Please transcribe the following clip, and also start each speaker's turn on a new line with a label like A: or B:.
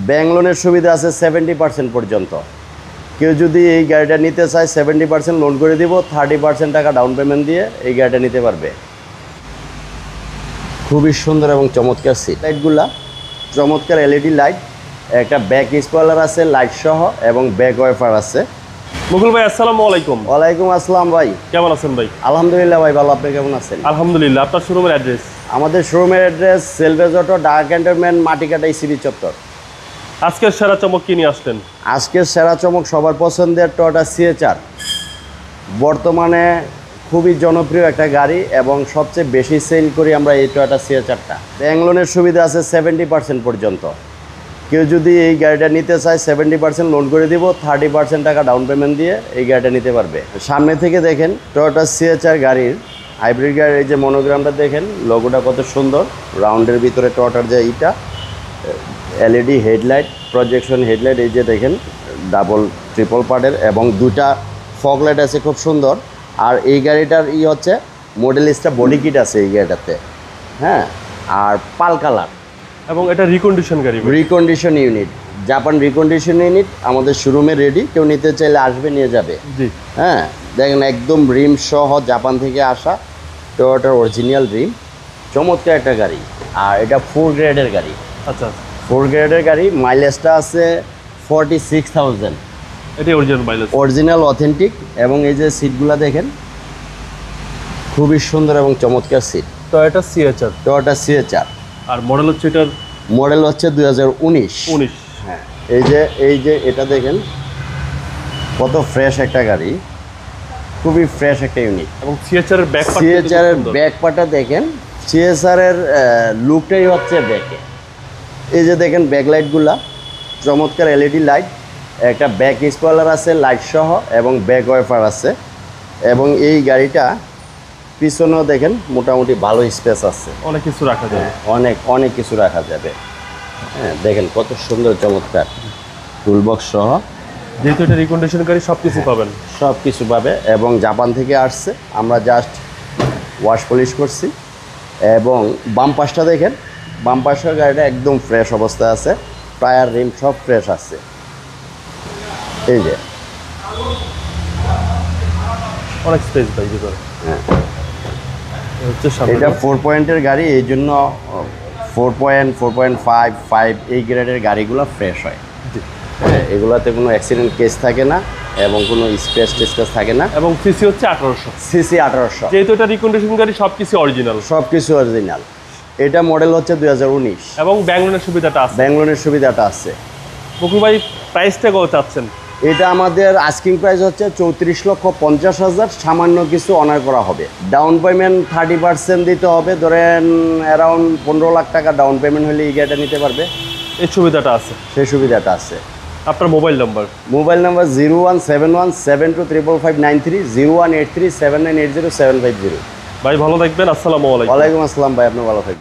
A: Bank লোনের সুবিধা আছে 70% পর্যন্ত। কেউ যদি এই গাড়িটা নিতে চায় 70% লোন করে দিব, 30% টাকা ডাউন পেমেন্ট দিয়ে এই গাড়িটা নিতে পারবে। খুবই সুন্দর এবং চমৎকার সিট। লাইটগুলা চমৎকার এলইডি লাইট, একটা ব্যাক স্পয়লার আছে লাইট সহ এবং ব্যাক ওয়াইপার আছে।
B: মুকুল ভাই আসসালামু আলাইকুম।
A: ওয়ালাইকুম আসসালাম ভাই,
B: কেমন আছেন ভাই?
A: আলহামদুলিল্লাহ ভাই ভালো, আপনি কেমন আছেন?
B: আলহামদুলিল্লাহ। আপনার শোরুমের অ্যাড্রেস?
A: আমাদের শোরুমের address Selvage auto, Dhaka cantonment, Matikata ECB চত্বর।
B: আজকের সেরা চমক কি নিয়ে আসলেন?
A: আজকের সেরা চমক সবার পছন্দের টয়োটা সিএচআর। বর্তমানে খুবই জনপ্রিয় একটা গাড়ি এবং সবচেয়ে বেশি সেল করি আমরা এই টয়োটা সিএচআরটা। ব্যাংক লোনের সুবিধা আছে 70% পর্যন্ত। কেউ যদি এই গাড়িটা নিতে চায় 70% লোন করে দিব, 30% টাকা ডাউন পেমেন্ট দিয়ে এই গাড়িটা নিতে পারবে। সামনে থেকে দেখেন টয়োটা সিএচআর গাড়ির হাইব্রিড গাড়ির এই যে মনোগ্রামটা দেখেন, লোগোটা কত সুন্দর, রাউন্ডের ভিতরে টয়োটার যে এইটা এলইডি হেডলাইট, প্রজেকশন হেডলাইট, এই যে দেখেন ডাবল ট্রিপল পার্টের এবং দুটা ফগ লাইট আছে খুব সুন্দর। আর এই গাড়িটার হচ্ছে মডেলিস্টা বডি কিট আছে এই গাড়িটাতে, হ্যাঁ, আর পাল কালার
B: এবং এটা রিকন্ডিশন গাড়ি,
A: recondition unit, Japan recondition unit আমাদের শোরুমে রেডি। কেউ নিতে চাইলে আসবে, নিয়ে যাবে।
B: জি
A: হ্যাঁ, দেখেন একদম রিম সহ জাপান থেকে আসা টয়োটার অরিজিনাল রিম, চমৎকার একটা গাড়ি। আর এটা 4 গ্রেডের গাড়ি।
B: আচ্ছা,
A: 4 গ্রেডের গাড়ি, মাইলেজটা আছে 46,000।
B: এটাই অরিজিনাল মাইলেজ,
A: অরিজিনাল অথেন্টিক। এবং এই যে সিটগুলো দেখেন খুবই সুন্দর এবং চমৎকার seat.
B: Toyota CHR,
A: Toyota CHR.
B: আর মডেল হচ্ছে এটার
A: মডেল হচ্ছে 2019। হ্যাঁ, এই যে এটা দেখেন কত ফ্রেশ একটা গাড়ি, খুবই ফ্রেশ একটা ইউনিট।
B: এবং সিএচআর এর ব্যাক পার্ট,
A: সিএচআর এর ব্যাক পার্টটা দেখেন, সিএচআর এর লুকটাই হচ্ছে ব্যাকে। এই যে দেখেন ব্যাকলাইটগুলা চমৎকার এলইডি লাইট, একটা ব্যাক স্পয়লার আছে লাইট সহ এবং ব্যাক ওয়াইপার আছে। এবং এই গাড়িটা পিছনেও দেখেন মোটামুটি ভালো স্পেস আছে,
B: অনেক কিছু রাখা যাবে,
A: অনেক কিছু রাখা যাবে। হ্যাঁ, দেখেন কত সুন্দর চমৎকার টুলবক্স সহ।
B: যেহেতু এটা রিকন্ডিশন গাড়ি সব কিছু পাবেন,
A: সব কিছু পাবে। এবং জাপান থেকে আসছে, আমরা জাস্ট ওয়াশ পলিশ করছি। এবং বাম পাশটা দেখেন, বাম পাশের গাড়িটা একদম ফ্রেশ অবস্থায় আছে, টায়ার রিম সব ফ্রেশ আছে। এই যে
B: অনেক স্পেস পাই ভিতরে।
A: হ্যাঁ,
B: হচ্ছে সামনে
A: এটা 4 পয়েন্টের গাড়ি, এই জন্য 4 পয়েন্ট, 4.5, 5 এই গ্রেডের গাড়িগুলো ফ্রেশ হয়।
B: জি।
A: হ্যাঁ, এগুলোতে কোনো অ্যাক্সিডেন্ট কেস থাকে না এবং কোনো স্ক্র্যাচ টেস্টাস থাকে না।
B: এবং সিসি হচ্ছে 1800।
A: সিসি 1800।
B: যেহেতু এটা রিকন্ডিশন গাড়ি সব কিছু অরিজিনাল,
A: সব কিছু অরিজিনাল। এটা মডেল হচ্ছে 2019
B: এবং ব্যাংক লোনের সুবিধাটা আছে।
A: ব্যাংক লোনের সুবিধাটা আছে।
B: মুকুল ভাই প্রাইসটা কত চাচ্ছেন?
A: এটা আমাদের আস্কিং প্রাইস হচ্ছে 34,50,000। সামান্য কিছু অনার করা হবে। ডাউন পেমেন্ট 30% দিতে হবে, ধরেন অ্যারাউন্ড 15 লাখ টাকা ডাউন পেমেন্ট হলে এই গাড়িটা নিতে পারবে।
B: এই সুবিধাটা আছে,
A: সেই সুবিধাটা আছে।
B: আপনার মোবাইল নাম্বার?
A: Mobile number 0171723553, 018379807550।
B: ভাই ভালো থাকবেন, আসসালামু আলাইকুম।
A: ওয়ালাইকুম আসসালাম ভাই, আপনি ভালো থাকবেন।